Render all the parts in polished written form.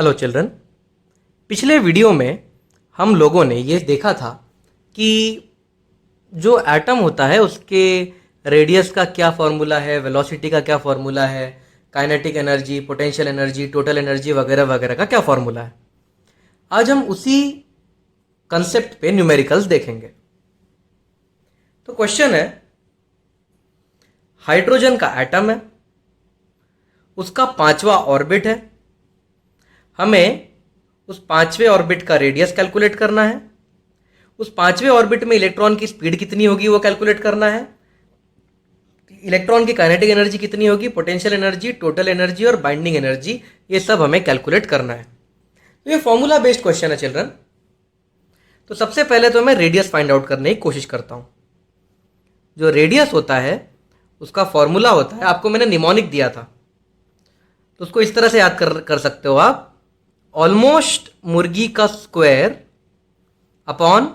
Hello children. पिछले video में हम लोगों ने ये देखा था कि जो एटम होता है उसके रेडियस का क्या फॉर्मूला है, वेलोसिटी का क्या फॉर्मूला है, kinetic energy, potential energy, total energy वगैरह वगैरह का क्या फॉर्मूला है। आज हम उसी कंसेप्ट पे न्यूमेरिकल्स देखेंगे। तो क्वेश्चन है, हाइड्रोजन का एटम है, उसका 5वां ऑर्बिट है, हमें उस 5वें ऑर्बिट का रेडियस कैलकुलेट करना है, उस 5वें ऑर्बिट में इलेक्ट्रॉन की स्पीड कितनी होगी वो कैलकुलेट करना है, इलेक्ट्रॉन की काइनेटिक एनर्जी कितनी होगी, पोटेंशियल एनर्जी, टोटल एनर्जी और बाइंडिंग एनर्जी, ये सब हमें कैलकुलेट करना है। तो ये फॉर्मूला बेस्ड क्वेश्चन है चिल्ड्रन। तो सबसे पहले तो मैं रेडियस फाइंड आउट करने की कोशिश करता हूं। जो रेडियस होता है उसका फॉर्मूला होता है, आपको मैंने निमोनिक दिया था तो उसको इस तरह से याद कर सकते हो आप, ऑलमोस्ट मुर्गी का स्क्वायर अपॉन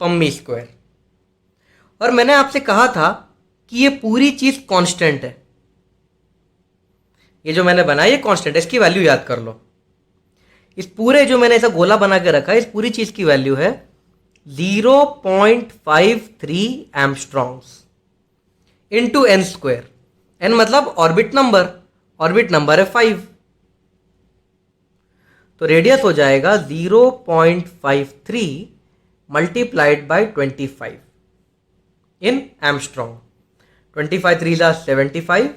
पम्मी स्क्वायर। और मैंने आपसे कहा था कि ये पूरी चीज कांस्टेंट है, ये जो मैंने बनाया ये कांस्टेंट है, इसकी वैल्यू याद कर लो। इस पूरे जो मैंने ऐसा गोला बना के रखा है इस पूरी चीज की वैल्यू है 0.53 एम्स्ट्रॉन्ग्स इंटू एन स्क्वायर। एन मतलब ऑर्बिट नंबर, ऑर्बिट नंबर है 5, तो रेडियस हो जाएगा 0.53 मल्टीप्लाइड बाय 25 इन एम्स्ट्रॉन्ग। 25 3 जा 75,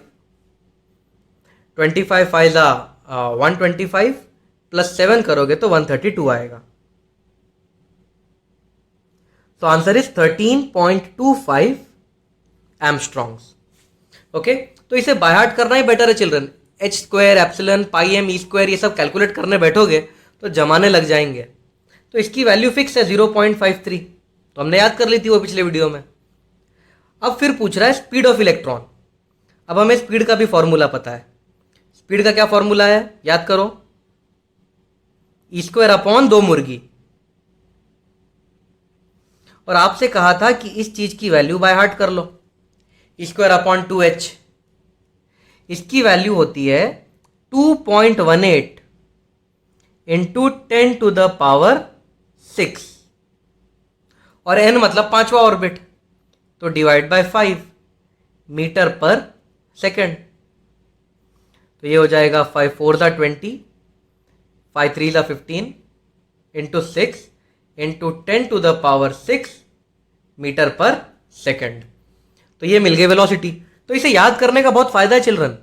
25 5 जा 125 प्लस 7 करोगे तो 132 आएगा। तो आंसर इज 13.25 एम्स्ट्रॉन्ग्स। ओके, तो इसे बाय हार्ट करना ही बेटर है चिल्ड्रन। एच स्क्वायर, एप्सिलॉन, पाई एम, ई स्क्वायर ये सब कैलकुलेट करने बैठोगे तो जमाने लग जाएंगे। तो इसकी वैल्यू फिक्स है 0.53, तो हमने याद कर ली थी वो पिछले वीडियो में। अब फिर पूछ रहा है स्पीड ऑफ इलेक्ट्रॉन। अब हमें स्पीड का भी फॉर्मूला पता है। स्पीड का क्या फॉर्मूला है याद करो, ई स्क्वायर अपॉन 2 मुर्गी। और आपसे कहा था कि इस चीज की वैल्यू बाय हार्ट कर लो, ई स्क्वायर अपॉन 2h। इसकी वैल्यू होती है 2.18 इंटू 10 टू द पावर 6, और n मतलब 5वां ऑर्बिट, तो divide by 5 metre per second. तो ये हो जाएगा 5 4 जा 20, 5 3 जा 15 into 6 into 10 to the power 6 metre per second. तो ये मिल गई वेलोसिटी। तो इसे याद करने का बहुत फायदा है चिल्ड्रन।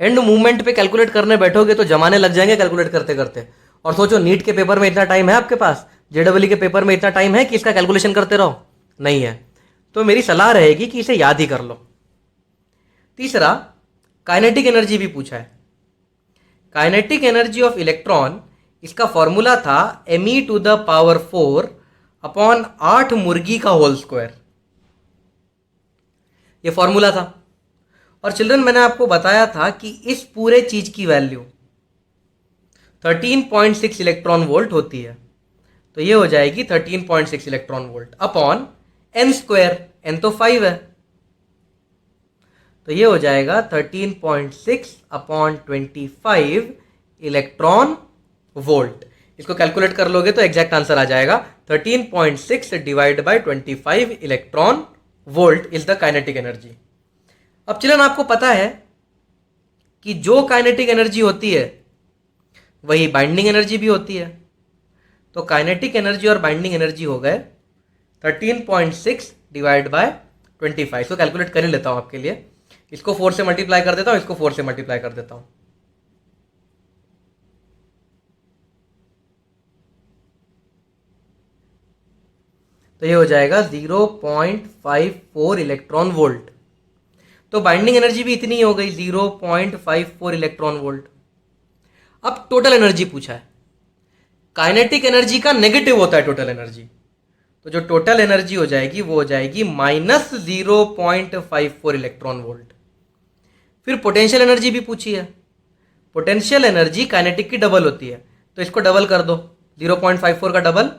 एंड मूवमेंट पे कैलकुलेट करने बैठोगे तो जमाने लग जाएंगे कैलकुलेट करते करते। और सोचो, नीट के पेपर में इतना टाइम है आपके पास, जेडब्ल्यू के पेपर में इतना टाइम है कि इसका कैलकुलेशन करते रहो? नहीं है। तो मेरी सलाह रहेगी कि इसे याद ही कर लो। तीसरा, काइनेटिक एनर्जी भी पूछा है। काइनेटिक एनर्जी ऑफ इलेक्ट्रॉन, इसका फॉर्मूला था me to the power 4 upon 8 मुर्गी का होल स्क्वायर। ये फॉर्मूला था। और चिल्ड्रन मैंने आपको बताया था कि इस पूरे चीज की वैल्यू 13.6 इलेक्ट्रॉन वोल्ट होती है। तो ये हो जाएगी 13.6 electron volt upon n square, n तो 5 है, तो ये हो जाएगा 13.6 अपॉन 25 इलेक्ट्रॉन वोल्ट। इसको कैलकुलेट कर लोगे तो एग्जैक्ट आंसर आ जाएगा 13.6 divide by 25 electron volt is the kinetic energy. अब चिल्ड्रन आपको पता है कि जो काइनेटिक एनर्जी होती है वही बाइंडिंग एनर्जी भी होती है। तो काइनेटिक एनर्जी और बाइंडिंग एनर्जी हो गए 13.6 डिवाइड बाय 25। इसको कैलकुलेट कर ही लेता हूं आपके लिए। इसको 4 से मल्टीप्लाई कर देता हूं, इसको 4 से मल्टीप्लाई कर देता हूं। तो ये हो जाएगा 0.54 इलेक्ट्रॉन वोल्ट। तो बाइंडिंग एनर्जी भी इतनी हो गई 0.54 इलेक्ट्रॉन वोल्ट। अब टोटल एनर्जी पूछा है। काइनेटिक एनर्जी का नेगेटिव होता है टोटल एनर्जी, तो जो टोटल एनर्जी हो जाएगी वो हो जाएगी माइनस 0.54 इलेक्ट्रॉन वोल्ट। फिर पोटेंशियल एनर्जी भी पूछी है। पोटेंशियल एनर्जी काइनेटिक की डबल होती है, तो इसको डबल कर दो। 0.54 का डबल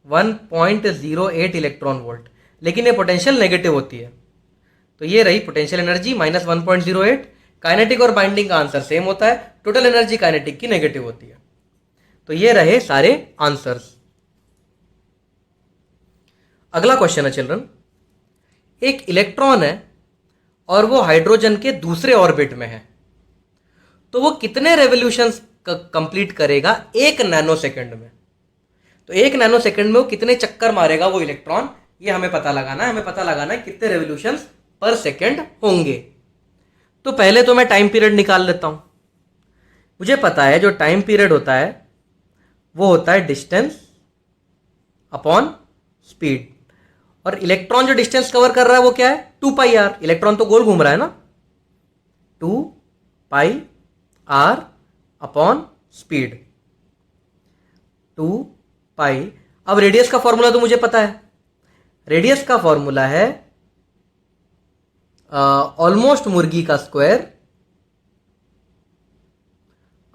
1.08 इलेक्ट्रॉन वोल्ट, लेकिन ये पोटेंशियल नेगेटिव होती है। तो ये रही पोटेंशियल एनर्जी माइनस 1.08, काइनेटिक और बाइंडिंग का आंसर सेम होता है, टोटल एनर्जी काइनेटिक की नेगेटिव होती है। तो ये रहे सारे आंसर्स। अगला क्वेश्चन है चिल्ड्रन, एक इलेक्ट्रॉन है और वो हाइड्रोजन के दूसरे ऑर्बिट में है, तो वो कितने रेवोल्यूशंस कंप्लीट करेगा 1 नैनो सेकंड में? तो 1 नैनो सेकंड में वो कितने चक्कर मारेगा वो इलेक्ट्रॉन, ये हमें पता लगाना है। हमें पता लगाना है कितने रेवोल्यूशंस पर सेकंड होंगे। तो पहले तो मैं टाइम पीरियड निकाल लेता हूं। मुझे पता है जो टाइम पीरियड होता है वो होता है डिस्टेंस अपॉन स्पीड, और इलेक्ट्रॉन जो डिस्टेंस कवर कर रहा है वो क्या है, 2πr। इलेक्ट्रॉन तो गोल घूम रहा है ना, 2πr अपॉन स्पीड, 2π। अब रेडियस का फॉर्मूला तो मुझे पता है, रेडियस का फॉर्मूला है ऑलमोस्ट मुर्गी का स्क्वायर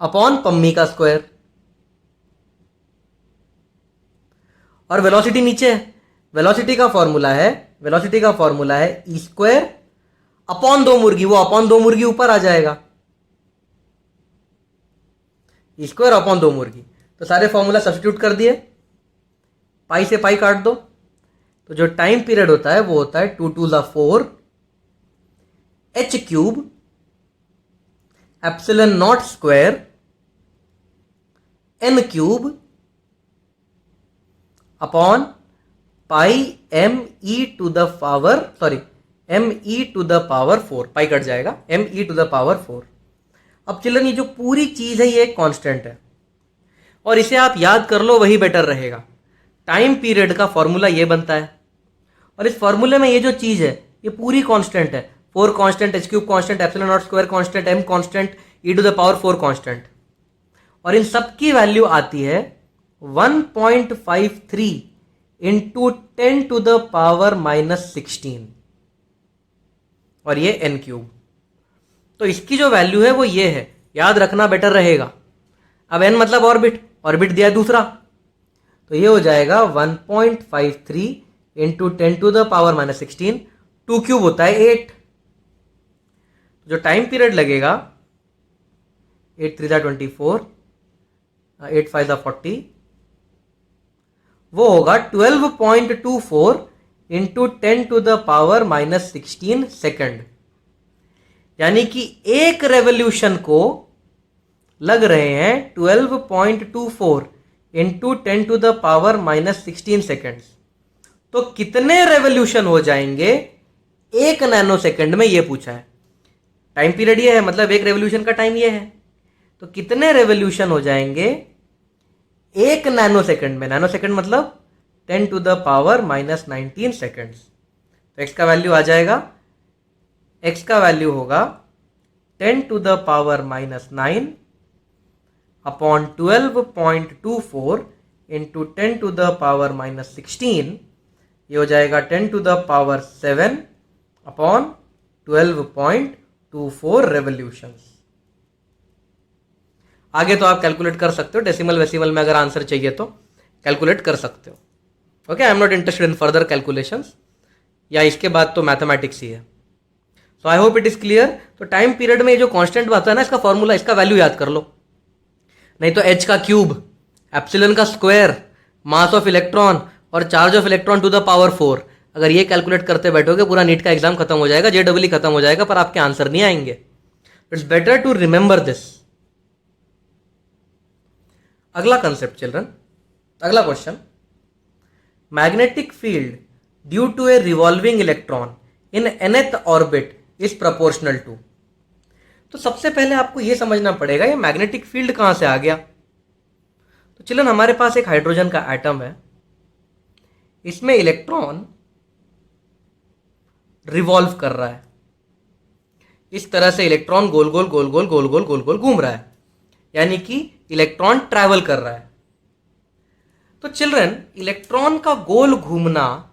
अपॉन पम्मी का स्क्वायर, और वेलोसिटी नीचे है। वेलोसिटी का फॉर्मूला है ई स्क्वायर अपॉन 2 मुर्गी, वो अपॉन 2 मुर्गी ऊपर आ जाएगा, ई स्क्वायर अपॉन 2 मुर्गी। तो सारे फॉर्मूला सब्स्टिट्यूट कर दिए, पाई से पाई काट दो, तो जो टाइम पीरियड होता है वो होता है 2 2 4 h³ epsilon naught square n³ upon pi me to the power 4, pi cut जाएगा, me टू द पावर 4। अब चिल्ड्रन ये जो पूरी चीज है ये एक कांस्टेंट है, और इसे आप याद कर लो, वही बेटर रहेगा। टाइम पीरियड का फॉर्मूला ये बनता है, और इस फॉर्मूले में ये जो चीज है ये पूरी कांस्टेंट है। 4 constant, h³ constant, epsilon naught square constant, m constant, e to the power 4 constant, और इन सब की वैल्यू आती है 1.53 इंटू 10 टू द पावर -16, और ये n³। तो इसकी जो वैल्यू है वो ये है, याद रखना बेटर रहेगा। अब n मतलब ऑर्बिट, ऑर्बिट दिया है दूसरा, तो ये हो जाएगा 1.53 इंटू 10 टू द पावर -16, 2³ होता है 8। जो टाइम पीरियड लगेगा 8 3 24, 8 5 40, वो होगा 12.24 into 10 to the power -16 second, यानी कि एक रेवोल्यूशन को लग रहे हैं 12.24 into 10 to the power -16 seconds. तो कितने रेवोल्यूशन हो जाएंगे 1 नैनो सेकंड में, ये पूछा है। टाइम पीरियड ये है, मतलब एक रेवोल्यूशन का टाइम ये है, तो कितने रेवोल्यूशन हो जाएंगे 1 नैनो सेकंड में। नैनो सेकंड मतलब 10 टू द पावर -19 सेकेंड्स। तो x का वैल्यू आ जाएगा, x का वैल्यू होगा 10 to the power -9 upon 12.24 into 10 to the power -16, ये हो जाएगा 10 to the power 7 upon 12.24 revolutions. आगे तो आप कैलकुलेट कर सकते हो, डेसिमल वेसिमल में अगर आंसर चाहिए तो कैलकुलेट कर सकते हो। Okay, I am not interested in further calculations, या इसके बाद तो मैथमेटिक्स ही है। So I hope it is clear. तो टाइम पीरियड में ये जो कांस्टेंट आता है ना, इसका फॉर्मूला, इसका वैल्यू याद कर लो, नहीं तो h का क्यूब, एप्सिलॉन का स्क्वायर, मास ऑफ इलेक्ट्रॉन और charge of electron to the power 4, अगर ये कैलकुलेट करते बैठोगे पूरा नीट का एग्जाम खत्म हो जाएगा, JEE खत्म हो जाएगा, पर आपके आंसर नहीं आएंगे। It's better to remember this. अगला कंसेप्ट चिल्ड्रन, अगला question, magnetic field due to a revolving electron in nth orbit is proportional to. तो सबसे पहले आपको यह समझना पड़ेगा ये मैग्नेटिक फील्ड कहां से आ गया। तो चिल्ड्रन हमारे पास एक हाइड्रोजन का एटम है, इसमें इलेक्ट्रॉन रिवॉल्व कर रहा है, इस तरह से इलेक्ट्रॉन गोल गोल गोल गोल गोल गोल गोल गोल घूम रहा है, यानी कि इलेक्ट्रॉन ट्रैवल कर रहा है। तो चिल्ड्रन इलेक्ट्रॉन का गोल घूमना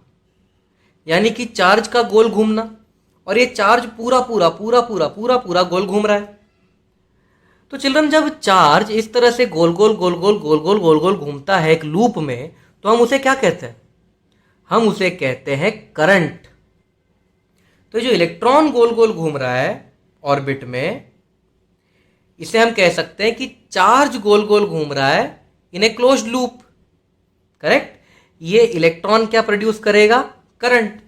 यानी कि चार्ज का गोल घूमना, और ये चार्ज पूरा पूरा पूरा पूरा पूरा पूरा गोल घूम रहा है। तो चिल्ड्रन जब चार्ज इस तरह से गोल गोल गोल गोल गोल गोल गोल गोल घूमता है एक लूप में, तो हम उसे क्या कहते हैं, हम उसे कहते हैं करंट। तो जो इलेक्ट्रॉन गोल गोल घूम रहा है, ऑर्बिट में, इसे हम कह सकते हैं कि चार्ज गोल गोल घूम रहा है in a closed loop. Correct. ये इलेक्ट्रॉन क्या प्रोड्यूस करेगा? Current.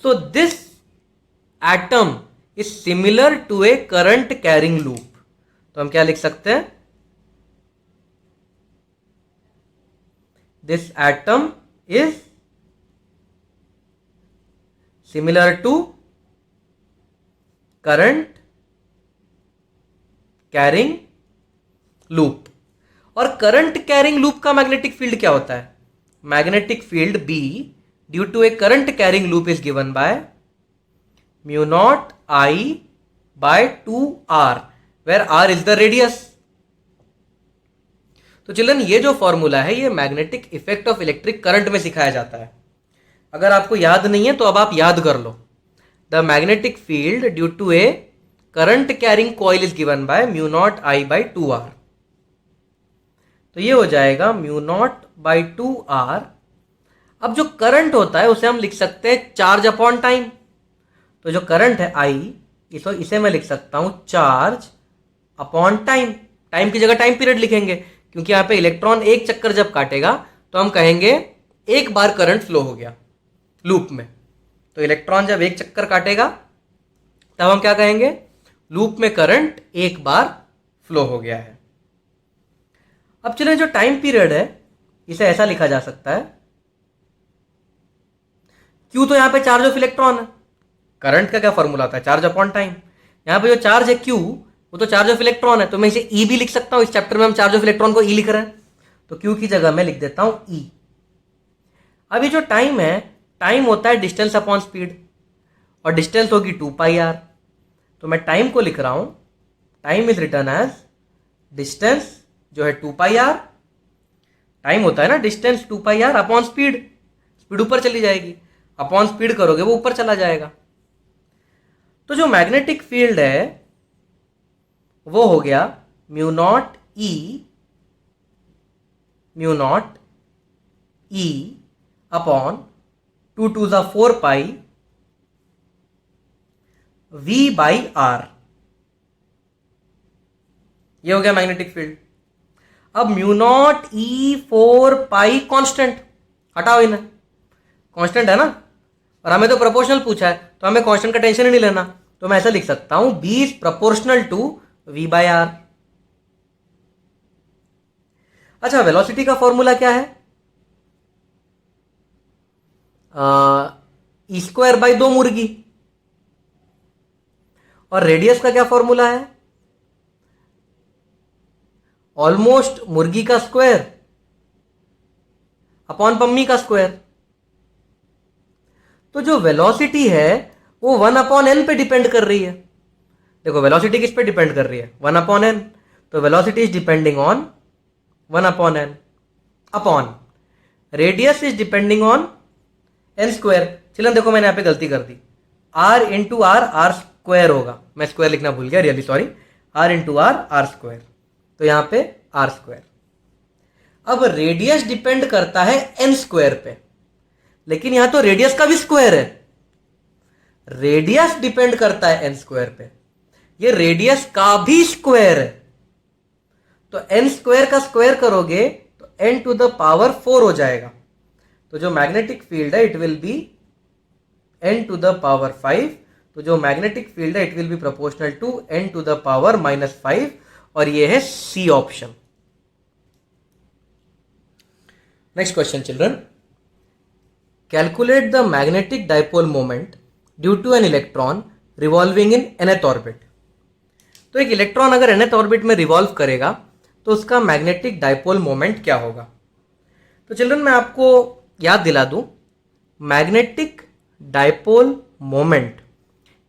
So this atom is similar to a current carrying loop. तो हम क्या लिख सकते हैं? This atom is similar to current carrying loop. और करंट कैरिंग लूप का मैग्नेटिक फील्ड क्या होता है? Magnetic field B due to a current carrying loop is given by mu naught I by 2R, where R is the radius. तो children, ये जो formula है ये magnetic effect of electric current में सिखाया जाता है। अगर आपको याद नहीं है तो अब आप याद कर लो। The magnetic field due to a current carrying coil is given by mu naught I by 2R। तो ये हो जाएगा म्यू नॉट बाई 2R। अब जो करंट होता है उसे हम लिख सकते हैं चार्ज अपॉन टाइम। तो जो करंट है I, इसे मैं लिख सकता हूं चार्ज अपॉन टाइम। टाइम की जगह टाइम पीरियड लिखेंगे, क्योंकि यहां पे इलेक्ट्रॉन एक चक्कर जब काटेगा तो हम कहेंगे एक बार करंट फ्लो हो गया लूप में। तो इलेक्ट्रॉन जब एक चक्कर काटेगा तब हम क्या कहेंगे? लूप में करंट एक बार फ्लो हो गया है। अब चलिए, जो टाइम पीरियड है इसे ऐसा लिखा जा सकता है, Q तो यहां पे चार्ज ऑफ इलेक्ट्रॉन है। करंट का क्या फॉर्मूला होता है? Charge upon time. यहां पे जो चार्ज है Q, वो तो चार्ज ऑफ इलेक्ट्रॉन है, तो मैं इसे E भी लिख सकता हूं। इस चैप्टर में हम चार्ज ऑफ इलेक्ट्रॉन को E लिख रहे हैं, तो Q की जगह मैं लिख देता हूं E। अभी जो टाइम है, टाइम होता है डिस्टेंस अपॉन स्पीड, और डिस्टेंस होगी 2πr। तो मैं टाइम को लिख रहा हूं, time is written as distance जो है 2πr। टाइम होता है ना distance 2πr upon speed. Speed ऊपर चली जाएगी, अपॉन स्पीड करोगे वो ऊपर चला जाएगा। तो जो मैग्नेटिक फील्ड है वो हो गया म्यू नॉट ई अपॉन 2 2 ज़ा 4π V बाई R। ये हो गया मैग्नेटिक फील्ड। अब म्यू नॉट E4π कांस्टेंट, हटाओ इन्हें, कांस्टेंट है ना, और हमें तो प्रोपोर्शनल पूछा है तो हमें कांस्टेंट का टेंशन ही नहीं लेना। तो मैं ऐसा लिख सकता हूं B is proportional to V by R। अच्छा, वेलोसिटी का फॉर्मूला क्या है? E² बाई 2 मुर्गी। और रेडियस का क्या फॉर्मूला है? ऑलमोस्ट मुर्गी का स्क्वायर अपॉन पम्मी का स्क्वायर। तो जो वेलोसिटी है वो 1 अपॉन n पे डिपेंड कर रही है। देखो, वेलोसिटी किस पे डिपेंड कर रही है? 1 अपॉन n। तो velocity is depending on 1 upon n upon radius is depending on n square. चलो देखो, मैंने यहां पे गलती कर दी, r इंटू r स्क्वायर होगा, मैं स्क्वायर लिखना भूल गया, really sorry. r into r square, तो यहां पे r स्क्वायर। अब रेडियस डिपेंड करता है n स्क्वायर पे, लेकिन यहां तो रेडियस का भी स्क्वायर है। रेडियस डिपेंड करता है n स्क्वायर पे, ये रेडियस का भी स्क्वायर है। तो n स्क्वायर का स्क्वायर करोगे तो n टू द पावर 4 हो जाएगा। तो जो मैग्नेटिक फील्ड है it will be n to the power 5। तो जो मैग्नेटिक फील्ड है it will be proportional to n to the power -5, और ये है C option. Next question children, calculate the magnetic dipole moment due to an electron revolving in nth orbit. तो एक electron अगर nth orbit में revolve करेगा तो उसका मैग्नेटिक डाइपोल मोमेंट क्या होगा? तो चिल्ड्रन, मैं आपको याद दिला दूं, मैग्नेटिक डाइपोल मोमेंट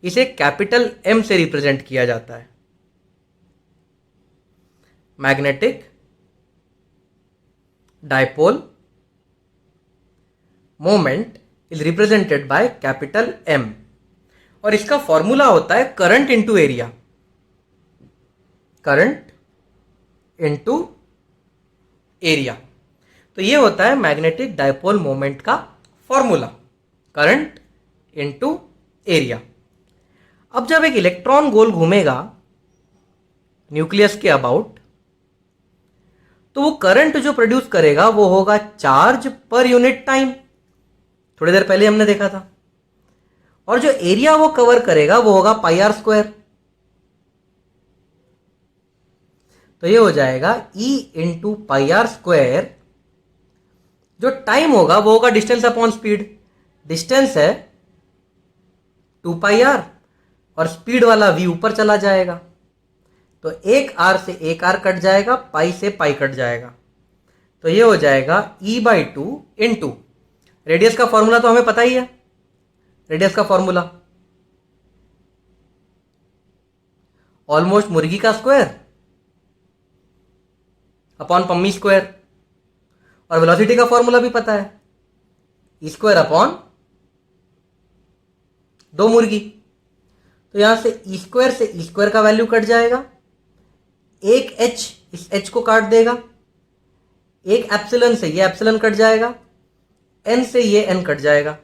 इसे कैपिटल M से रिप्रेजेंट किया जाता है। Magnetic dipole moment is represented by capital M, और इसका फॉर्मूला होता है current into area. Current into area, तो ये होता है मैग्नेटिक डाइपोल मोमेंट का फॉर्मूला, करंट इंटू एरिया। अब जब एक इलेक्ट्रॉन गोल घूमेगा न्यूक्लियस के अबाउट, तो वो करंट जो प्रोड्यूस करेगा वो होगा चार्ज पर यूनिट टाइम, थोड़ी देर पहले हमने देखा था। और जो एरिया वो कवर करेगा वो होगा पाई आर स्क्वायर। तो ये हो जाएगा E into pi r square. जो टाइम होगा वो होगा डिस्टेंस अपॉन स्पीड। डिस्टेंस है 2 पाई आर और स्पीड वाला v ऊपर चला जाएगा, तो एक r से एक r कट जाएगा, पाई से पाई कट जाएगा। तो ये हो जाएगा E/2 इंटू रेडियस का फॉर्मूला तो हमें पता ही है। रेडियस का फॉर्मूला ऑलमोस्ट मुर्गी का स्क्वायर अपॉन पम्मी स्क्वायर, और वेलोसिटी का फॉर्मूला भी पता है, ई स्क्वायर अपॉन 2 मुर्गी। तो यहां से ई स्क्वायर से ई स्क्वायर का वैल्यू कट जाएगा, एक h इस h को काट देगा, एक एप्सिलन से ये एप्सिलन कट जाएगा, n से ये n कट जाएगा।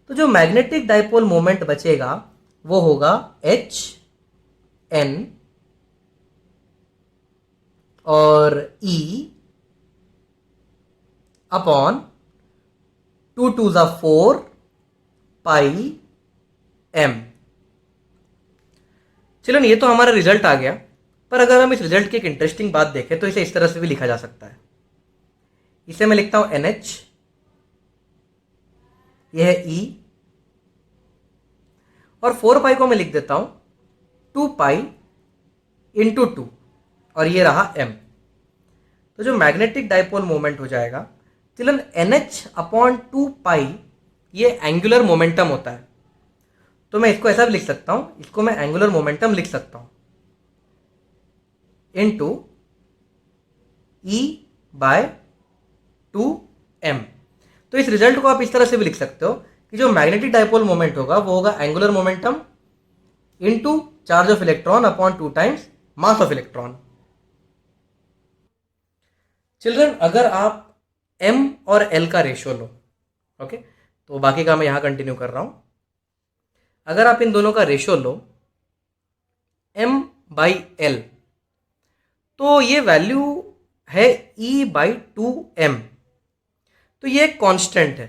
तो जो मैग्नेटिक डाइपोल मोमेंट बचेगा वो होगा h n और E अपॉन 2 2 4 पाई m। चलो ये तो हमारा रिजल्ट आ गया, पर अगर हम इस रिजल्ट की एक इंटरेस्टिंग बात देखें तो इसे इस तरह से भी लिखा जा सकता है। इसे मैं लिखता हूं NH, यह है E, और 4 पाई को मैं लिख देता हूं 2 पाई इंटू 2, और ये रहा m। तो जो मैग्नेटिक डाइपोल मोमेंट हो जाएगा चिल्ड्रन NH अपॉन 2 पाई, ये एंगुलर मोमेंटम होता है। तो मैं इसको ऐसा भी लिख सकता हूं, इसको मैं एंगुलर मोमेंटम लिख सकता हूं इंटू E/2m। तो इस रिजल्ट को आप इस तरह से भी लिख सकते हो कि जो मैग्नेटिक डाइपोल मोमेंट होगा वो होगा angular momentum into charge of electron upon 2 times mass of electron. Children अगर आप m और l का रेशियो लो, ओके, तो बाकी का मैं यहां कंटिन्यू कर रहा हूं। अगर आप इन दोनों का रेशियो लो m/l, तो ये वैल्यू है E/2m। तो ये एक कांस्टेंट है,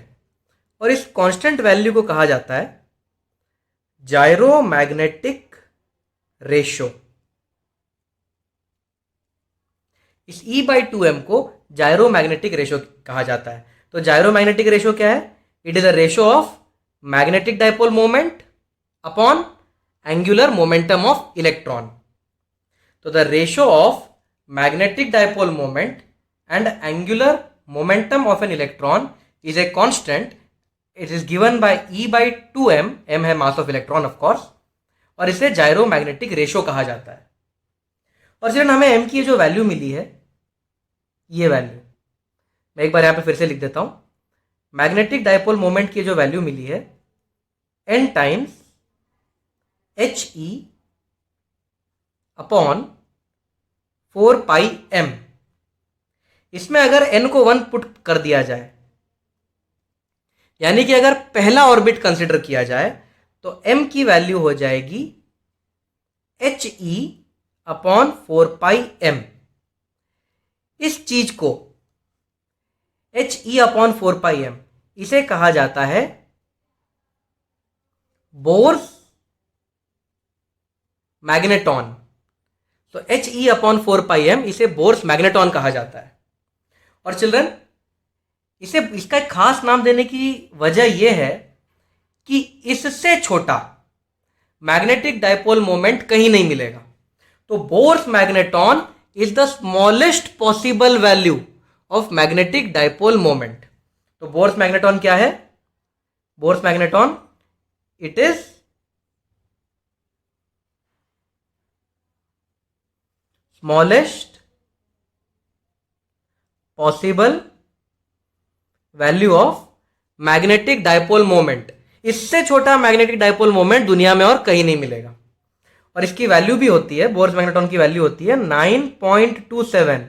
और इस कांस्टेंट वैल्यू को कहा जाता है जायरोमैग्नेटिक रेशियो। इस E/2m को जायरोमैग्नेटिक रेशियो कहा जाता है। तो जायरोमैग्नेटिक रेशियो क्या है? It is a ratio of magnetic dipole moment upon angular momentum of electron. तो the ratio of magnetic dipole moment and angular momentum of an electron is a constant. It is given by E/2m, m है mass of electron of course, और इसे जायरोमैग्नेटिक ratio कहा जाता है। और चलिए हमें m की जो वैल्यू मिली है, ये वैल्यू मैं एक बार यहां पे फिर से लिख देता हूं। मैग्नेटिक डाइपोल मोमेंट की जो वैल्यू मिली है n times He upon 4 pi m। इसमें अगर n को 1 पुट कर दिया जाए, यानी कि अगर पहला ऑर्बिट कंसिडर किया जाए, तो m की वैल्यू हो जाएगी He अपॉन 4 पाई m। इस चीज को He अपॉन 4 पाई m, इसे कहा जाता है बोर्स मैग्नेटॉन। तो He अपॉन 4 पाई m इसे बोर्स मैग्नेटॉन कहा जाता है। और चिल्ड्रन इसे इसका एक खास नाम देने की वजह यह है कि इससे छोटा मैग्नेटिक डाइपोल मोमेंट कहीं नहीं मिलेगा। तो bourse magneton is the smallest possible value of magnetic dipole moment. तो बोर्स मैग्नेटॉन क्या है? Bohr's magneton it is smallest possible value of magnetic dipole moment. इससे छोटा मैग्नेटिक डाइपोल मोमेंट दुनिया में और कहीं नहीं मिलेगा। और इसकी वैल्यू भी होती है, बोर्स मैग्नेटॉन की वैल्यू होती है 9.27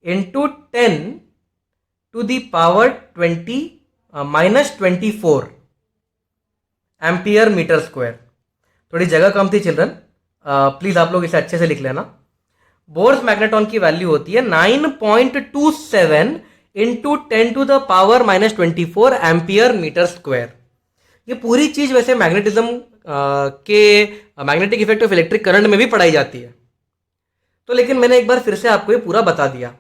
into 10 to the power 20 -24 ampere metre square. थोड़ी जगह कम थी चिल्ड्रन, प्लीज आप लोग इसे अच्छे से लिख लेना। बोर्स मैग्नेटॉन की वैल्यू होती है 9.27 इंटू 10⁻⁻24 एम्पियर मीटर स्क्वायर। ये पूरी चीज वैसे मैग्नेटिज्म के magnetic effect of electric current में भी पढ़ाई जाती है, तो लेकिन मैंने एक बार फिर से आपको ये पूरा बता दिया।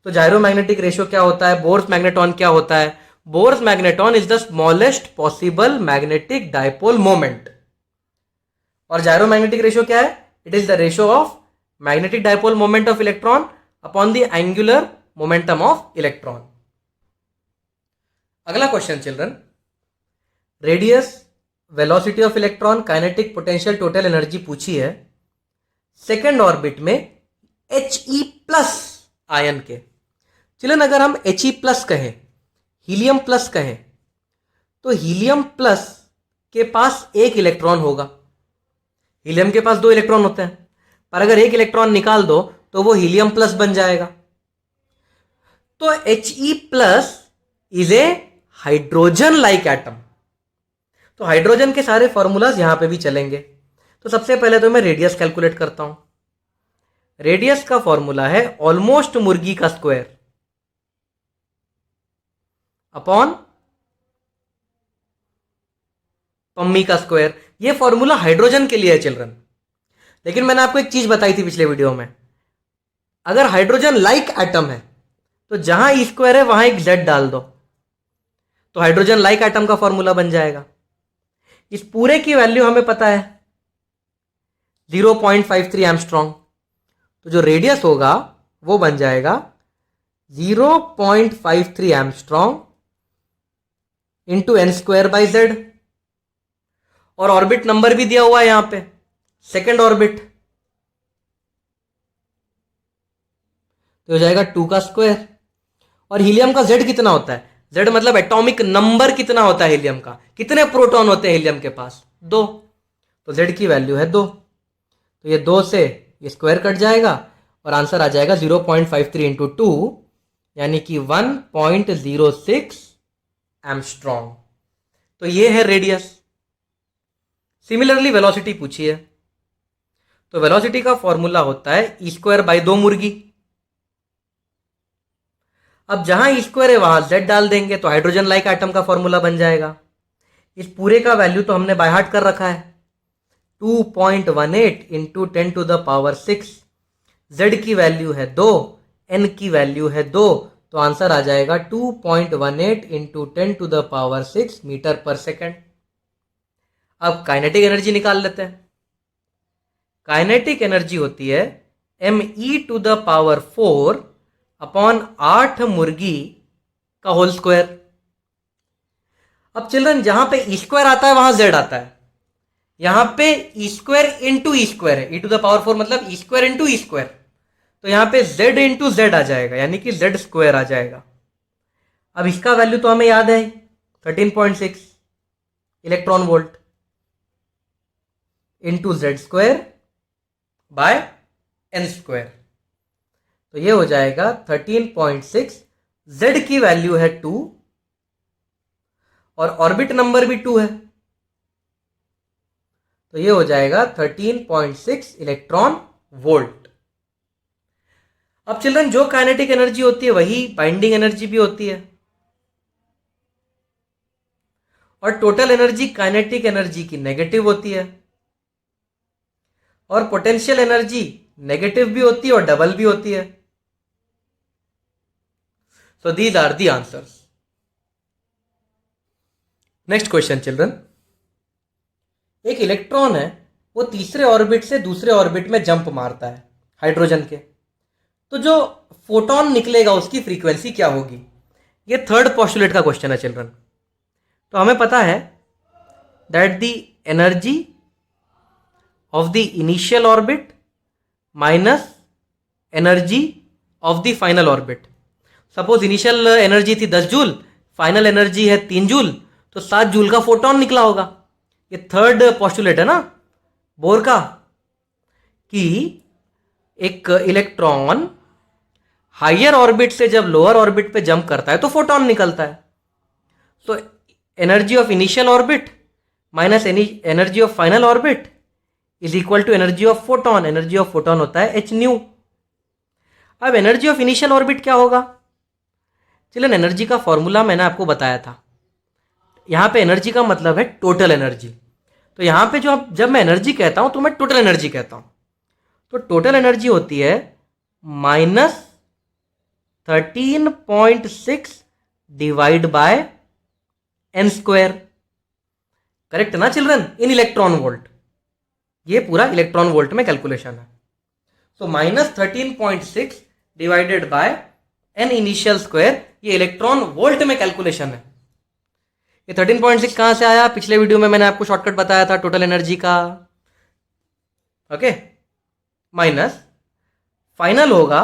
तो जायरोमैग्नेटिक रेशियो क्या होता है, बोर्स मैग्नेटॉन क्या होता है? Bohr's magneton is the smallest possible magnetic dipole moment. और जायरोमैग्नेटिक रेशियो क्या है? It is the ratio of magnetic dipole moment of electron upon the angular momentum of electron. अगला question children, radius, velocity of electron, kinetic, potential, total energy पूछी है second orbit में He plus ion के। Children अगर हम He plus कहें, helium plus कहें, तो हीलियम प्लस के पास एक इलेक्ट्रॉन होगा। हीलियम के पास 2 इलेक्ट्रॉन होते हैं, पर अगर एक इलेक्ट्रॉन निकाल दो तो वो हीलियम प्लस बन जाएगा। तो He plus is a hydrogen like atom. तो हाइड्रोजन के सारे फॉर्मूलाज यहां पे भी चलेंगे। तो सबसे पहले तो मैं रेडियस कैलकुलेट करता हूं। रेडियस का फॉर्मूला है ऑलमोस्ट मुर्गी का स्क्वायर अपॉन पम्मी का स्क्वायर। ये फॉर्मूला हाइड्रोजन के लिए है चिल्ड्रन, लेकिन मैंने आपको एक चीज बताई थी पिछले वीडियो में, अगर हाइड्रोजन लाइक एटम है तो जहां ई स्क्वायर है वहां एक जेड डाल दो, तो हाइड्रोजन लाइक एटम का फॉर्मूला बन जाएगा। इस पूरे की वैल्यू हमें पता है 0.53 एंगस्ट्रॉम, तो जो रेडियस होगा वो बन जाएगा 0.53 angstrom into n square by Z. और ऑर्बिट नंबर भी दिया हुआ है यहां पे, सेकेंड ऑर्बिट, तो हो जाएगा 2 का स्क्वायर। और हीलियम का जेड कितना होता है? जेड मतलब एटॉमिक नंबर कितना होता है हीलियम का, कितने प्रोटॉन होते हैं हीलियम के पास? 2। तो जेड की वैल्यू है 2, तो ये 2 से ये स्क्वायर कट जाएगा और आंसर आ जाएगा 0.53 इंटू 2 यानी कि 1.06 एंगस्ट्रॉम। तो ये है रेडियस। सिमिलरली वेलोसिटी पूछी है, तो वेलोसिटी का फॉर्मूला होता है ई स्क्वायर बाई 2 मुर्गी। अब जहां ई स्क्वायर है वहां जेड डाल देंगे तो हाइड्रोजन लाइक एटम का फॉर्मूला बन जाएगा। इस पूरे का वैल्यू तो हमने बाय हार्ट कर रखा है, 2.18 इंटू 10⁻6। जेड की वैल्यू है 2, एन की वैल्यू है 2, तो आंसर आ जाएगा 2.18 इंटू 10⁻6 मीटर पर सेकेंड। अब काइनेटिक एनर्जी निकाल लेते हैं। काइनेटिक एनर्जी होती है me⁴ अपॉन 8 मुर्गी का होल स्क्वायर। अब चिल्ड्रन जहां पे ई स्क्वायर आता है वहां जेड आता है, यहां पे E square into E square है, e⁴ मतलब ई स्क्वायर इंटू ई स्क्वायर, तो यहां पे z इंटू जेड आ जाएगा यानी कि z स्क्वायर आ जाएगा। अब इसका वैल्यू तो हमें याद है 13.6 electron volt into Z square by n square, तो ये हो जाएगा 13.6। z की वैल्यू है 2 और ऑर्बिट नंबर भी 2 है, तो ये हो जाएगा 13.6 इलेक्ट्रॉन वोल्ट। अब चिल्ड्रन जो काइनेटिक एनर्जी होती है वही बाइंडिंग एनर्जी भी होती है, और टोटल एनर्जी काइनेटिक एनर्जी की नेगेटिव होती है, और पोटेंशियल एनर्जी नेगेटिव भी होती है और डबल भी होती है। So these are the answers. Next question children, एक इलेक्ट्रॉन है वो तीसरे ऑर्बिट से दूसरे ऑर्बिट में जंप मारता है हाइड्रोजन के, तो जो फोटोन निकलेगा उसकी फ्रीक्वेंसी क्या होगी? ये थर्ड पोस्टुलेट का क्वेश्चन है चिल्ड्रन। तो हमें पता है that the energy of the initial orbit minus energy of the final orbit. Suppose initial energy थी 10 जूल, फाइनल एनर्जी है 3 जूल, तो 7 जूल का फोटोन निकला होगा। ये थर्ड पोस्टुलेट है ना बोर का, कि एक इलेक्ट्रॉन हायर ऑर्बिट से जब लोअर ऑर्बिट पे जंप करता है तो फोटोन निकलता है। तो energy of initial orbit minus energy of final orbit is equal to energy of photon. Energy of photon होता है एच न्यू. अब एनर्जी ऑफ इनिशियल ऑर्बिट क्या होगा? चलिए, एनर्जी का फॉर्मूला मैंने आपको बताया था. यहां पे एनर्जी का मतलब है टोटल एनर्जी. तो यहां पे जब मैं एनर्जी कहता हूं तो मैं टोटल एनर्जी कहता हूं. तो टोटल एनर्जी होती है -13.6 divide by n square. Correct ना चिल्ड्रन? In electron volt. ये पूरा इलेक्ट्रॉन वोल्ट में कैलकुलेशन है. So -13.6 divided by n initial square, ये इलेक्ट्रॉन वोल्ट में कैलकुलेशन है. ये 13.6 कहां से आया? पिछले वीडियो में मैंने आपको शॉर्टकट बताया था टोटल एनर्जी का. ओके, माइनस फाइनल होगा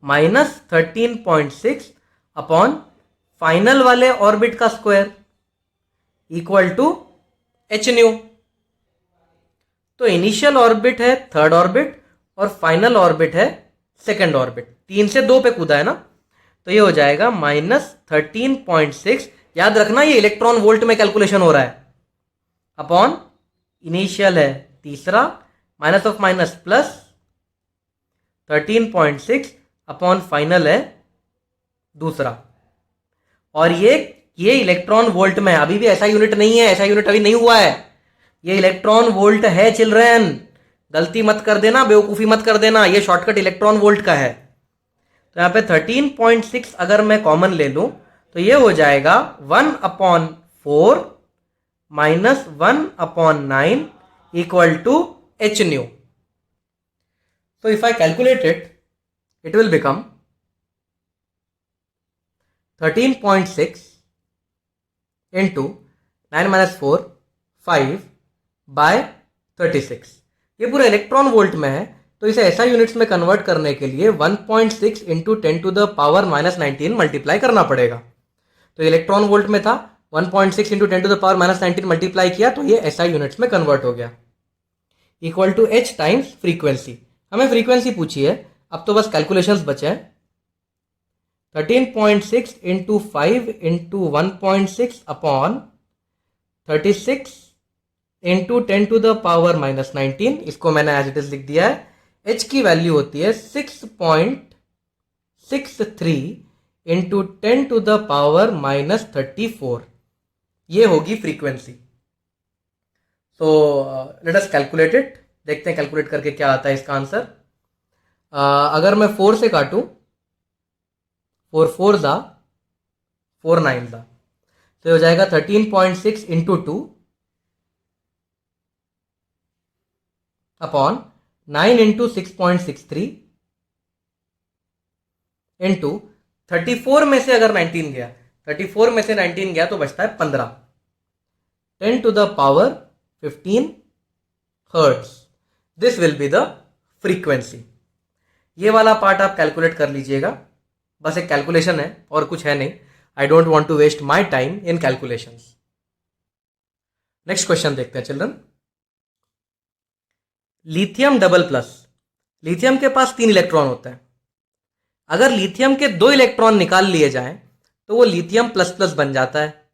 -13.6 अपॉन फाइनल वाले ऑर्बिट का square equal to h nu. तो इनिशियल ऑर्बिट है थर्ड ऑर्बिट और फाइनल ऑर्बिट है सेकेंड ऑर्बिट. 3 से 2 पे कूदा है ना, तो ये हो जाएगा -13.6. याद रखना ये इलेक्ट्रॉन वोल्ट में कैलकुलेशन हो रहा है. अपॉन इनिशियल है तीसरा, minus of minus plus 13.6 upon final है दूसरा. और ये इलेक्ट्रॉन वोल्ट में है. अभी भी ऐसा यूनिट नहीं है, ऐसा यूनिट अभी नहीं हुआ है. ये इलेक्ट्रॉन वोल्ट है चिल्ड्रन. गलती मत कर देना, बेवकूफी मत कर देना. ये शॉर्टकट इलेक्ट्रॉन वोल्ट का है. तो यहां पे 13.6 अगर मैं कॉमन ले लूं तो ये हो जाएगा 1/4 minus 1/9 equal to h nu. So if I calculate it, it will become 13.6 into 9 minus 4, 5 by 36. ये पूरा इलेक्ट्रॉन वोल्ट में है, तो इसे ऐसा यूनिट्स में कन्वर्ट करने के लिए 1.6 into 10 to the power -19 multiply करना पड़ेगा. तो इलेक्ट्रॉन वोल्ट में था, 1.6 into 10 to the power -19 multiply किया तो ये एसआई यूनिट्स में कन्वर्ट हो गया. Equal to h times frequency. हमें फ्रीक्वेंसी पूछी है, अब तो बस कैलकुलेशंस बचे हैं. 13.6 into 5 into 1.6 upon 36 into 10 to the power -19. इसको मैंने एज इट इज लिख दिया है. एच की वैल्यू होती है 6.63 इंटू 10 टू द पावर -34. ये होगी frequency. So let us calculate it. देखते हैं कैलकुलेट करके क्या आता है इसका आंसर. अगर मैं 4 से काटूं, 4 4 दा 4 9 दा, तो हो जाएगा 13.6 इंटू 2 अपॉन 9 इंटू 6.63 इंटू 34 में से अगर 19 गया, 34 में से 19 गया तो बचता है 15. 10 to the power 15 hertz. This will be the frequency. ये वाला पार्ट आप कैलकुलेट कर लीजिएगा. बस एक कैलकुलेशन है और कुछ है नहीं. I don't want to waste my time in calculations. Next question देखते हैं children. Lithium double plus. Lithium के पास 3 इलेक्ट्रॉन होते हैं. अगर लिथियम के 2 इलेक्ट्रॉन निकाल लिए जाएं तो वो लिथियम प्लस प्लस बन जाता है.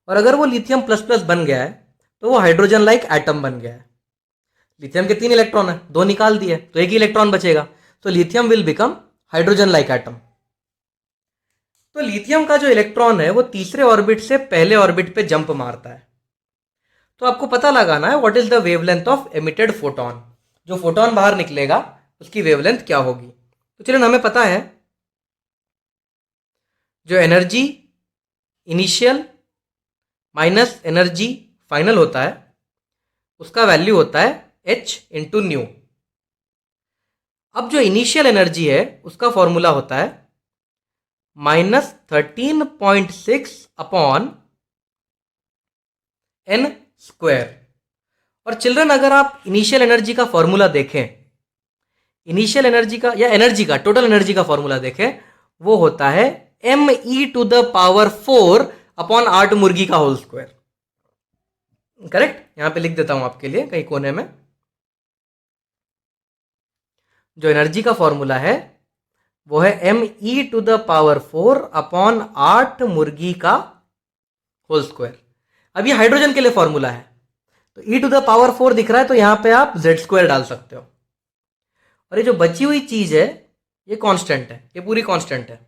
और अगर वो लिथियम प्लस प्लस बन गया है तो वो हाइड्रोजन लाइक एटम बन गया है. लिथियम के 3 इलेक्ट्रॉन है, 2 निकाल दिए तो एक ही इलेक्ट्रॉन बचेगा. तो lithium will become hydrogen like atom. तो लिथियम का जो इलेक्ट्रॉन है वो तीसरे ऑर्बिट से पहले ऑर्बिट पे जंप मारता है. तो आपको पता लगाना है what is the wavelength of emitted photon. जो फोटोन बाहर निकलेगा उसकी वेवलेंथ क्या होगी. तो चलिए, हमें पता है जो energy initial minus energy final होता है उसका वैल्यू होता है H इंटू न्यू. अब जो इनिशियल एनर्जी है उसका फॉर्मूला होता है -13.6 अपॉन n स्क्वायर. और चिल्ड्रन अगर आप इनिशियल एनर्जी का फॉर्मूला देखें, इनिशियल एनर्जी का या एनर्जी का टोटल एनर्जी का फॉर्मूला देखें, वो होता है me to the power 4 upon 8 मुर्गी का होल स्क्वायर. करेक्ट. यहां पे लिख देता हूं आपके लिए कहीं कोने में. जो एनर्जी का फॉर्मूला है वो है me to the power 4 upon 8 मुर्गी का होल स्क्वायर. अब ये हाइड्रोजन के लिए फॉर्मूला है, तो e टू द पावर 4 दिख रहा है, तो यहां पे आप z² डाल सकते हो। और ये जो बची हुई चीज है ये कांस्टेंट है, ये पूरी कांस्टेंट है,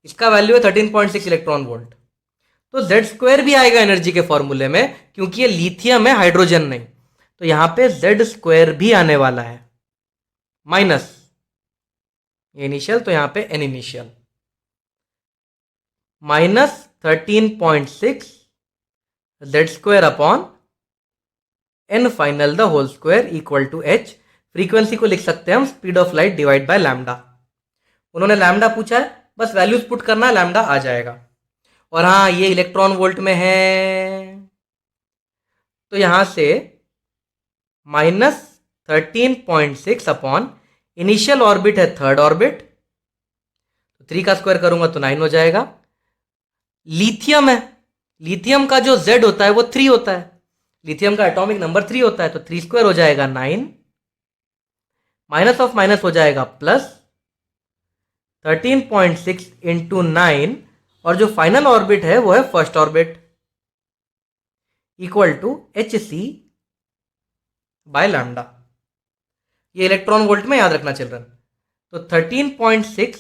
इसका वैल्यू है 13.6 इलेक्ट्रॉन वोल्ट। तो z² भी आएगा एनर्जी के फॉर्मूले में, क्योंकि ये लिथियम है, हाइड्रोजन नहीं। तो यहां पे z² भी आने वाला है, माइनस इनिशियल, तो यहां पे n initial minus 13.6 z² upon n final the whole square equal to h। Frequency को लिख सकते हैं हम speed of light divide by lambda. उन्होंने लैम्डा पूछा है, बस वैल्यूज पुट करना है, लैम्डा आ जाएगा। और हाँ, ये इलेक्ट्रॉन वोल्ट में है, तो यहां से माइनस 13.6 अपॉन इनिशियल ऑर्बिट है थर्ड ऑर्बिट, तो 3 का स्क्वायर करूंगा तो 9 हो जाएगा। लिथियम है, लिथियम का जो Z होता है वो 3 होता है, लिथियम का एटॉमिक नंबर 3 होता है, तो 3² हो जाएगा 9, माइनस ऑफ माइनस हो जाएगा प्लस 13.6 इंटू 9, और जो फाइनल ऑर्बिट है वो है first orbit, equal to HC by lambda. ये इलेक्ट्रॉन वोल्ट में याद रखना चिल्ड्रन। तो 13.6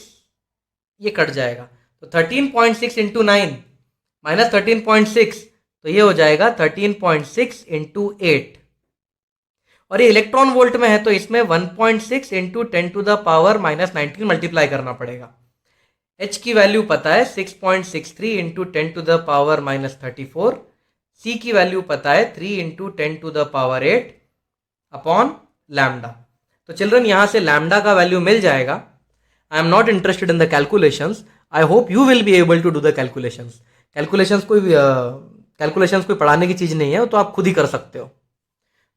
ये कट जाएगा, तो 13.6 इंटू 9 माइनस 13.6, तो ये हो जाएगा 13.6 इंटू 8। और ये इलेक्ट्रॉन वोल्ट में है, तो इसमें 1.6 into 10 to the power minus 19 multiply करना पड़ेगा। h की वैल्यू पता है 6.63 into 10 to the power minus 34, c की वैल्यू पता है 3 into 10 to the power 8 upon lambda. तो चिल्ड्रन यहां से लैम्डा का वैल्यू मिल जाएगा। I am not interested in the calculations, I hope you will be able to do the calculations. Calculations कोई पढ़ाने की चीज नहीं है, तो आप खुद ही कर सकते हो।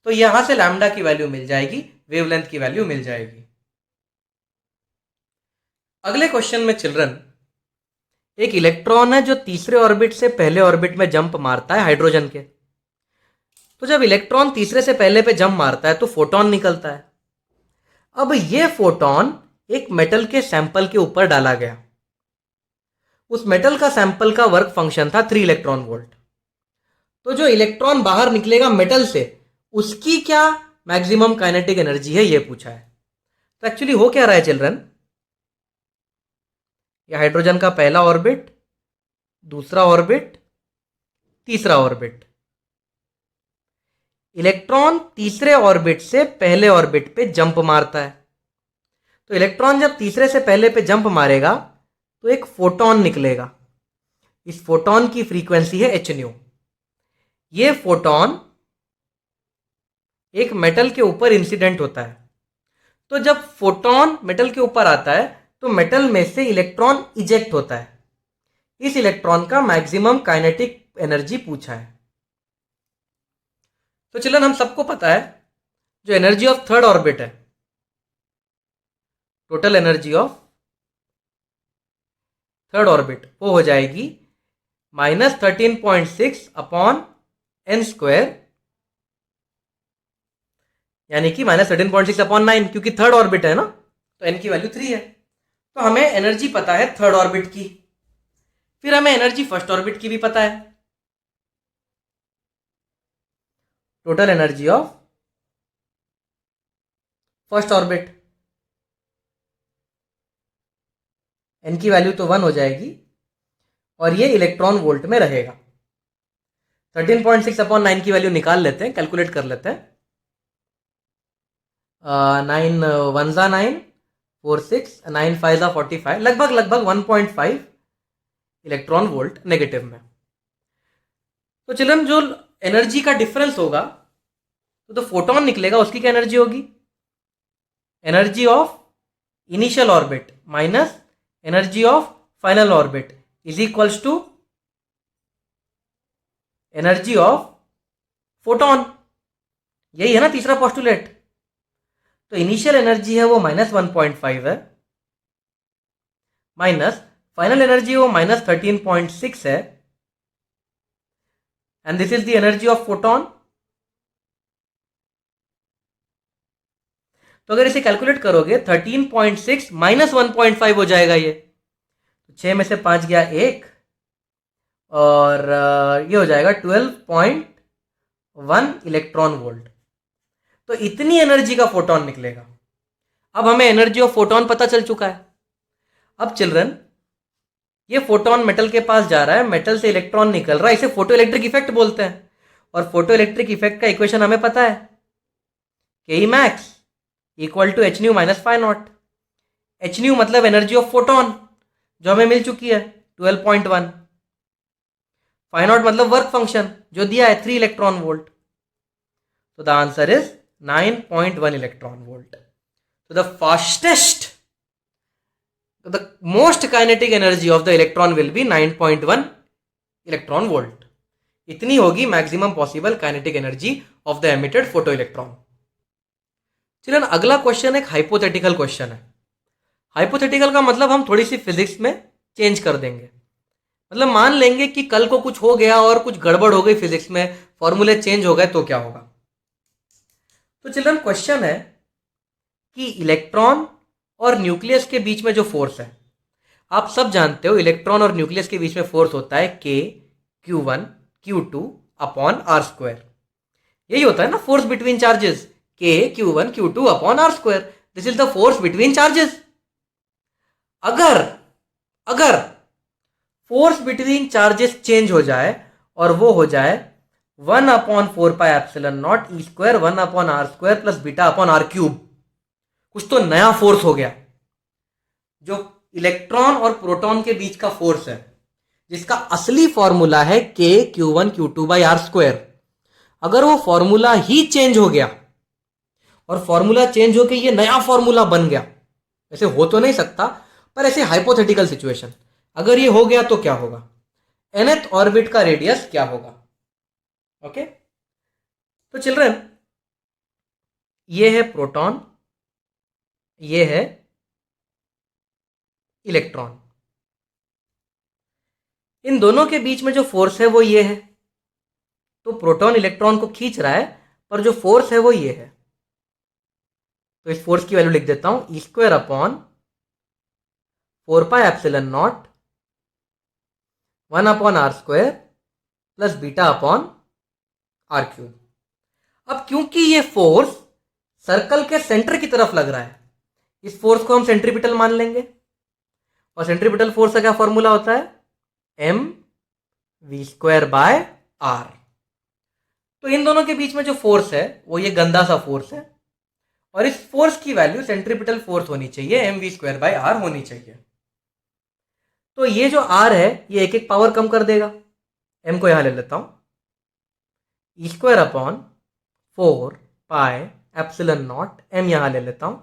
तो यहां से लैम्डा की वैल्यू मिल जाएगी, वेवलेंथ की वैल्यू मिल जाएगी। अगले क्वेश्चन में चिल्ड्रन, एक इलेक्ट्रॉन है जो तीसरे ऑर्बिट से पहले ऑर्बिट में जंप मारता है हाइड्रोजन के। तो जब इलेक्ट्रॉन तीसरे से पहले पे जंप मारता है तो फोटोन निकलता है। अब ये फोटोन एक मेटल के सैंपल के ऊपर डाला गया। उस मेटल का सैंपल का वर्क फंक्शन था 3 इलेक्ट्रॉन वोल्ट। तो जो इलेक्ट्रॉन बाहर निकलेगा मेटल से, उसकी क्या मैक्सिमम काइनेटिक एनर्जी है, ये पूछा है। तो एक्चुअली हो क्या रहा है चिल्ड्रन, ये हाइड्रोजन का पहला ऑर्बिट, दूसरा ऑर्बिट, तीसरा ऑर्बिट। इलेक्ट्रॉन तीसरे ऑर्बिट से पहले ऑर्बिट पे जंप मारता है। तो इलेक्ट्रॉन जब तीसरे से पहले पे जंप मारेगा तो एक फोटोन निकलेगा। इस फोटोन की फ्रीक्वेंसी है h न्यू। ये फोटोन एक मेटल के ऊपर इंसिडेंट होता है। तो जब फोटोन मेटल के ऊपर आता है तो मेटल में से इलेक्ट्रॉन इजेक्ट होता है। इस इलेक्ट्रॉन का मैक्सिमम काइनेटिक एनर्जी पूछा है। तो चिल्ड्रन हम सबको पता है जो एनर्जी ऑफ थर्ड ऑर्बिट है, total energy of third orbit वो हो जाएगी माइनस 13.6 अपॉन n स्क्वायर, यानी कि माइनस 13.6 अपॉन 9, क्योंकि थर्ड ऑर्बिट है ना, तो n की वैल्यू 3 है। तो हमें एनर्जी पता है थर्ड ऑर्बिट की, फिर हमें एनर्जी फर्स्ट ऑर्बिट की भी पता है। Total energy of first orbit, n की वैल्यू तो 1 हो जाएगी, और ये इलेक्ट्रॉन वोल्ट में रहेगा। 13.6 अपॉन 9 की वैल्यू निकाल लेते हैं, कैलकुलेट कर लेते हैं। 9 1 जा 9, 4 6, 9 5 जा 45, लगभग 1.5 इलेक्ट्रॉन वोल्ट नेगेटिव में। तो चिल्ड्रन जो एनर्जी का डिफरेंस होगा, तो फोटोन निकलेगा, उसकी क्या एनर्जी होगी, energy of initial orbit minus energy of final orbit is equals to energy of photon. यही है ना तीसरा पोस्टुलेट। तो इनिशियल एनर्जी है वो माइनस 1.5 है, माइनस फाइनल एनर्जी वो माइनस 13.6 है, and this is the energy of photon. तो अगर इसे कैलकुलेट करोगे 13.6 माइनस 1.5 हो जाएगा ये। 6 में से 5 गया 1, और ये हो जाएगा 12.1 इलेक्ट्रॉन वोल्ट। तो इतनी एनर्जी का फोटोन निकलेगा। अब हमें एनर्जी ऑफ फोटोन पता चल चुका है। अब चिल्ड्रन, ये फोटोन मेटल के पास जा रहा है, मेटल से इलेक्ट्रॉन निकल रहा है, इसे फोटो इलेक्ट्रिक इफेक्ट बोलते हैं। और फोटो इलेक्ट्रिक इफेक्ट का इक्वेशन हमें पता है, के max equal to h nu minus phi naught. H nu मतलब एनर्जी ऑफ फोटोन जो हमें मिल चुकी है 12.1। फाइव नॉट मतलब वर्क फंक्शन जो दिया है 3 इलेक्ट्रॉन वोल्ट। तो the answer is 9.1 electron volt. तो the fastest, the most kinetic energy of the electron will be 9.1 electron volt. इतनी होगी maximum possible kinetic energy of the emitted photo electron. चलिए अगला question एक हाइपोथेटिकल क्वेश्चन है। Hypothetical का मतलब हम थोड़ी सी फिजिक्स में चेंज कर देंगे। मतलब मान लेंगे कि कल को कुछ हो गया और कुछ गड़बड़ हो गई फिजिक्स में, फॉर्मूले चेंज हो गए तो क्या होगा। तो चिल्ड्रन क्वेश्चन है कि इलेक्ट्रॉन और न्यूक्लियस के बीच में जो फोर्स है, आप सब जानते हो इलेक्ट्रॉन और न्यूक्लियस के बीच में फोर्स होता है के Q1 Q2 upon r square. यही होता है ना force between charges, k Q1 Q2 upon r square. This is the force between charges. अगर अगर फोर्स बिटवीन चार्जेस चेंज हो जाए और वो हो जाए 1/4πε0 e square 1/r² plus beta upon r cube, कुछ तो नया फोर्स हो गया। जो इलेक्ट्रॉन और प्रोटॉन के बीच का फोर्स है, जिसका असली फॉर्मूला है के Q1 Q2 by are square, अगर वो फॉर्मूला ही चेंज हो गया और फॉर्मूला चेंज होकर ये नया फॉर्मूला बन गया, ऐसे हो तो नहीं सकता पर ऐसे हाइपोथेटिकल सिचुएशन अगर ये हो गया तो क्या होगा, nth ऑर्बिट का रेडियस क्या होगा। ओके, तो चिल्ड्रन ये है प्रोटॉन, ये है इलेक्ट्रॉन। इन दोनों के बीच में जो फोर्स है वो ये है। तो प्रोटॉन इलेक्ट्रॉन को खींच रहा है पर जो फोर्स है वो ये है। तो इस फोर्स की वैल्यू लिख देता हूं, e square upon 4πε0 1/r² plus beta upon r cube. अब क्योंकि ये फोर्स सर्कल के सेंटर की तरफ लग रहा है, इस फोर्स को हम सेंट्रीपिटल मान लेंगे। और सेंट्रीपिटल फोर्स का क्या फॉर्मूला होता है, mv²/r। तो इन दोनों के बीच में जो फोर्स है वो ये गंदा सा फोर्स है, और इस फोर्स की वैल्यू सेंट्रीपिटल फोर्स होनी चाहिए, mv²/r होनी चाहिए। तो ये जो r है ये एक एक पावर कम कर देगा। m को यहां ले लेता हूं, e² अपॉन 4πε0 m यहां ले लेता हूं।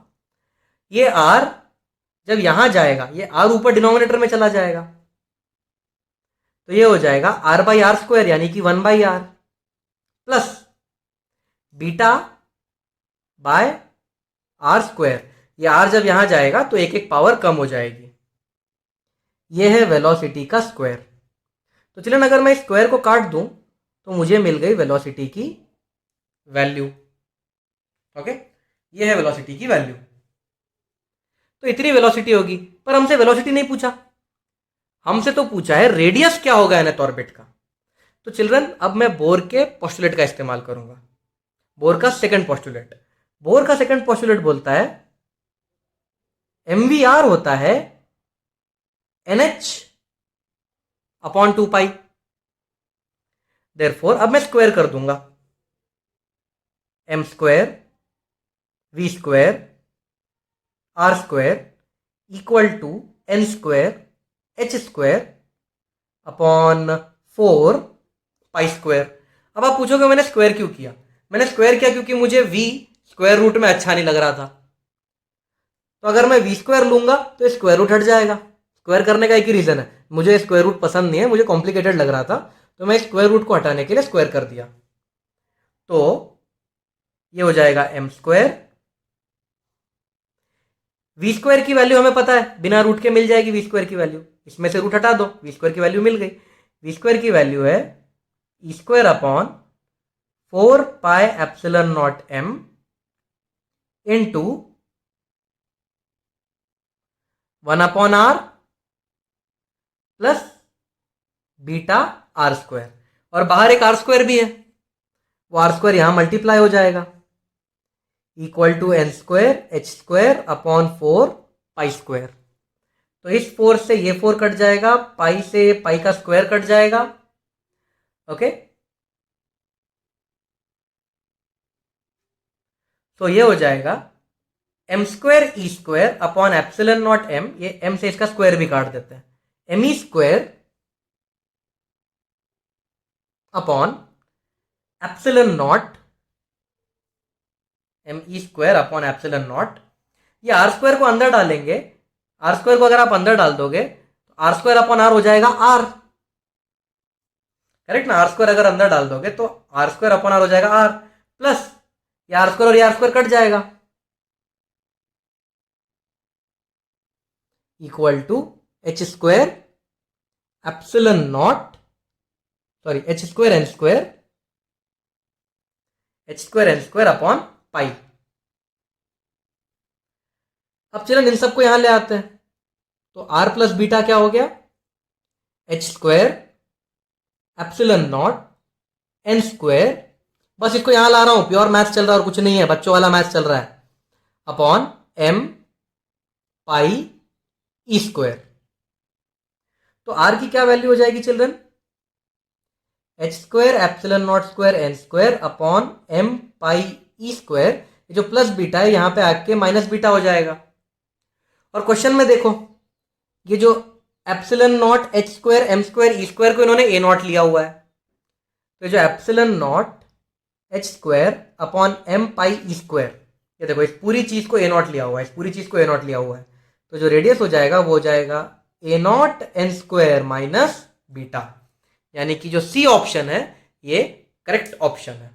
ये r जब यहां जाएगा, ये r ऊपर डिनोमिनेटर में चला जाएगा, तो ये हो जाएगा r/r² यानी कि 1/r plus beta by r²। ये r जब यहां जाएगा तो एक एक पावर कम हो जाएगी। ये है वेलोसिटी का स्क्वायर। तो चलिए अगर मैं स्क्वायर को काट दूं तो मुझे मिल गई वेलोसिटी की वैल्यू। ओके, ये है वेलोसिटी की वैल्यू। तो इतनी वेलोसिटी होगी, पर हमसे वेलोसिटी नहीं पूछा, हमसे तो पूछा है रेडियस क्या होगा nth ऑर्बिट का। तो चिल्ड्रन अब मैं बोर के पोस्टुलेट का इस्तेमाल करूंगा, बोर का सेकंड पोस्टुलेट। बोर का सेकंड पोस्टुलेट बोलता है mvr होता है nh/2π। देयरफॉर अब मैं स्क्वायर कर दूंगा, m² v² r² equal to n² h² upon 4π²। अब आप पूछोगे मैंने स्क्वायर क्यों किया। मैंने स्क्वायर किया क्योंकि मुझे v स्क्वायर रूट में अच्छा नहीं लग रहा था। तो अगर मैं v² लूंगा तो स्क्वायर रूट हट जाएगा। स्क्वायर करने का एक ही रीजन है, मुझे स्क्वायर रूट पसंद नहीं है, मुझे कॉम्प्लिकेटेड लग रहा था, तो मैं स्क्वायर रूट को हटाने के लिए स्क्वायर कर दिया। तो ये हो जाएगा m²। v² की वैल्यू हमें पता है, बिना रूट के मिल जाएगी v² की वैल्यू, इसमें से रूट हटा दो, v² की वैल्यू मिल गई। v² की वैल्यू है e² upon 4πε0 m into 1/r plus beta r square, और बाहर एक आर स्क्वायर भी है, वो आर स्क्वायर यहां मल्टीप्लाई हो जाएगा, equal to n square h square upon 4 pi square. तो इस 4 से ये 4 कट जाएगा, पाई से पाई का स्क्वायर कट जाएगा। ओके, तो ये हो जाएगा m square e square upon epsilon naught m, ये एम से इसका स्क्वायर भी काट देते हैं, m e square upon epsilon naught m e square upon epsilon naught. ये आर स्क्वायर को अंदर डालेंगे, आर स्क्वायर को अगर आप अंदर डाल दोगे तो आर स्क्वायर अपॉन आर हो जाएगा आर, करेक्ट ना। आर स्क्वायर अगर अंदर डाल दोगे तो आर स्क्वायर अपॉन आर हो जाएगा आर, प्लस ये आर स्क्वायर और ये आर स्क्वायर कट जाएगा, equal to h square epsilon naught, sorry h square n square, h square n square upon pi. अब चलो इन सबको यहां ले आते हैं, तो आर प्लस बीटा क्या हो गया, H square epsilon not n square, बस इसको यहां ला रहा हूं, प्योर मैथ चल रहा है और कुछ नहीं है, बच्चों वाला मैथ चल रहा है, upon m pi e square. तो आर की क्या वैल्यू हो जाएगी children, h square epsilon naught square n square upon m pi e square, जो प्लस बीटा है यहां पे आके माइनस बीटा हो जाएगा। और क्वेश्चन में देखो, ये जो epsilon naught h square m square e square को इन्होंने ए नॉट लिया हुआ है, तो जो epsilon naught h square upon m pi e square, ये देखो इस पूरी चीज को ए नॉट लिया हुआ है, इस पूरी चीज को ए नॉट लिया हुआ है, तो जो रेडियस हो जाएगा वो हो जाएगा a naught n square minus beta, यानी कि जो सी ऑप्शन है ये करेक्ट ऑप्शन है।